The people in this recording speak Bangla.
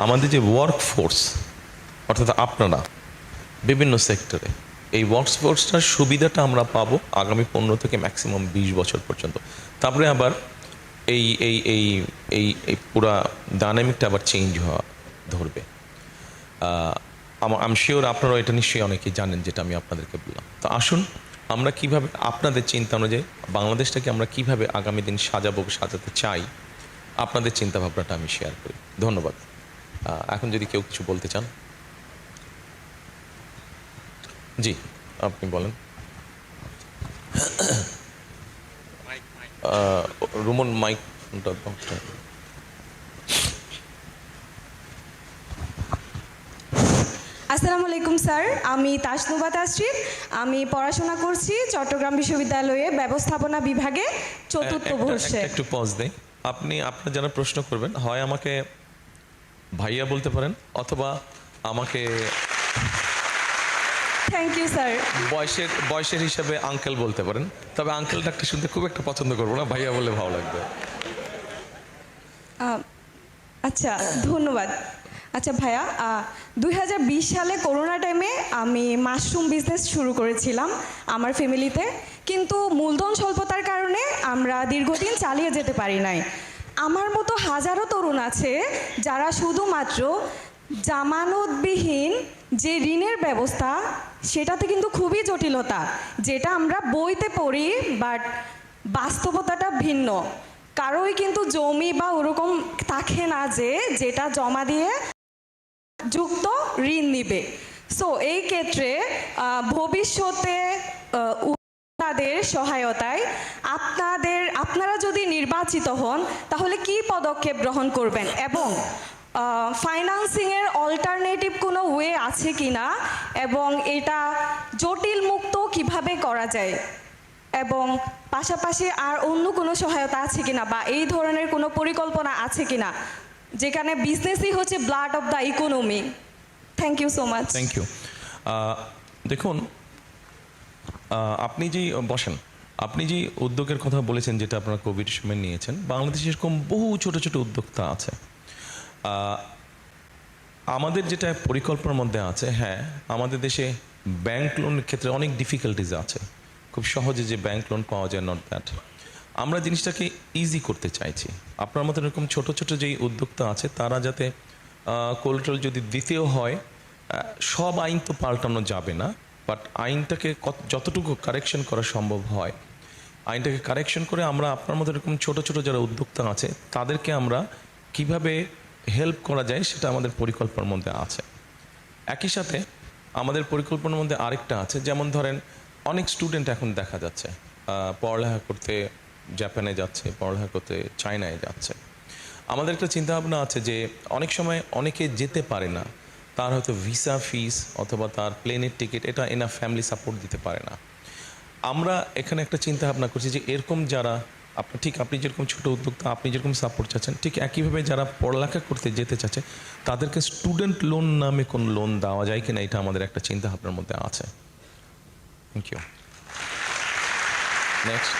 আমাদের যে ওয়ার্কফোর্স অর্থাৎ আপনারা বিভিন্ন সেক্টরে এই ওয়ার্কফোর্সটার সুবিধাটা আমরা পাবো আগামী 15 থেকে ম্যাক্সিমাম 20 বছর পর্যন্ত। তারপরে আবার এই এই এই এই এই পুরা ডাইনামিকটা আবার চেঞ্জ হওয়া ধরবে। আই শিওর আপনারা এটা নিশ্চয়ই অনেকেই জানেন যেটা আমি আপনাদেরকে বললাম। তো আসুন আমরা কিভাবে আপনাদের চিন্তা অনুযায়ী বাংলাদেশটাকে আমরা কিভাবে আগামী দিন সাজাতে চাই, আপনাদের চিন্তা ভাবনাটা আমি শেয়ার করি। ধন্যবাদ। এখন যদি কেউ কিছু বলতে চান, জি আপনি বলেন। রুমন মাইক। আসসালামু আলাইকুম স্যার, আমি তাসনুবা তাসরিফ। আমি পড়াশোনা করছি চট্টগ্রাম বিশ্ববিদ্যালয়ে ব্যবস্থাপনা বিভাগে চতুর্থ বর্ষে। একটু পজ দেই। আপনি আপনার যারা প্রশ্ন করবেন হয় আমাকে ভাইয়া বলতে পারেন অথবা আমাকে থ্যাংক ইউ স্যার। বয়সের হিসাবে আঙ্কেল বলতে পারেন, তবে আঙ্কেলটা একটা শুনতে খুব একটা পছন্দ করবো না, ভাইয়া বলে ভালো লাগবে। আচ্ছা ধন্যবাদ। আচ্ছা ভাইয়া, 2020 সালে করোনা টাইমে আমি মাশরুম বিজনেস শুরু করেছিলাম আমার ফ্যামিলিতে, কিন্তু মূলধন স্বল্পতার কারণে আমরা দীর্ঘদিন চালিয়ে যেতে পারি নাই। আমার মতো হাজারো তরুণ আছে যারা শুধুমাত্র জামানতবিহীন যে ঋণের ব্যবস্থা, সেটাতে কিন্তু খুবই জটিলতা, যেটা আমরা বইতে পড়ি বাট বাস্তবতাটা ভিন্ন। কারোই কিন্তু জমি বা ওরকম থাকে না যে যেটা জমা দিয়ে যুক্ত ঋণ নিবে। সো এই ক্ষেত্রে ভবিষ্যতে তাদের সহায়তায় আপনারা যদি নির্বাচিত হন তাহলে কি পদক্ষেপ গ্রহণ করবেন, এবং ফাইন্যান্সিংয়ের অল্টারনেটিভ কোনো ওয়ে আছে কি না, এবং এটা জটিল মুক্ত কিভাবে করা যায়, এবং পাশাপাশি আর অন্য কোনো সহায়তা আছে কিনা বা এই ধরনের কোনো পরিকল্পনা আছে কিনা, যেখানে বিজনেসই হচ্ছে blood of the economy. Thank you so much. Thank you. দেখুন, আপনি যে উদ্যোগের কথা বলেছেন, যেটা আপনারা কোভিড সময় নিয়েছেন, বাংলাদেশে এরকম বহু ছোট ছোট উদ্যোক্তা আছে। আমাদের যেটা পরিকল্পনার মধ্যে আছে, হ্যাঁ আমাদের দেশে ব্যাংক লোনের ক্ষেত্রে অনেক ডিফিকাল্টিজ আছে, খুব সহজে যে ব্যাংক লোন পাওয়া যায় নট দ্যাট। আমরা জিনিসটাকে ইজি করতে চাইছি। আপনার মতো এরকম ছোট ছোট যেই উদ্যোক্তা আছে তারা যাতে কোলাটেরাল যদি দিতেও হয়, সব আইন তো পাল্টানো যাবে না, বাট আইনটাকে যতটুকু কারেকশন করা সম্ভব হয় আইনটাকে কারেকশন করে আমরা আপনার মতো এরকম ছোট ছোট যারা উদ্যোক্তা আছে তাদেরকে আমরা কিভাবে হেল্প করা যায় সেটা আমাদের পরিকল্পনার মধ্যে আছে। একই সাথে আমাদের পরিকল্পনার মধ্যে আরেকটা আছে, যেমন ধরেন অনেক স্টুডেন্ট এখন দেখা যাচ্ছে পড়ালেখা করতে জাপানে যাচ্ছে, পড়ালেখা করতে চায়নায় যাচ্ছে। আমাদের একটা চিন্তাভাবনা আছে যে অনেক সময় অনেকে যেতে পারে না, তার হয়তো ভিসা ফিস অথবা তার প্লেনের টিকিট এটা এনাফ ফ্যামিলি সাপোর্ট দিতে পারে না। আমরা এখানে একটা চিন্তা ভাবনা করছি যে এরকম যারা আপনি যেরকম ছোট উদ্যোক্তা আপনি যেরকম সাপোর্ট চাচ্ছেন, ঠিক একইভাবে যারা পড়ালেখা করতে যেতে চাচ্ছে তাদেরকে স্টুডেন্ট লোন নামে কোন লোন দেওয়া যায় কিনা, এটা আমাদের একটা চিন্তা ভাবনার মধ্যে আছে। Thank you. নেক্সট।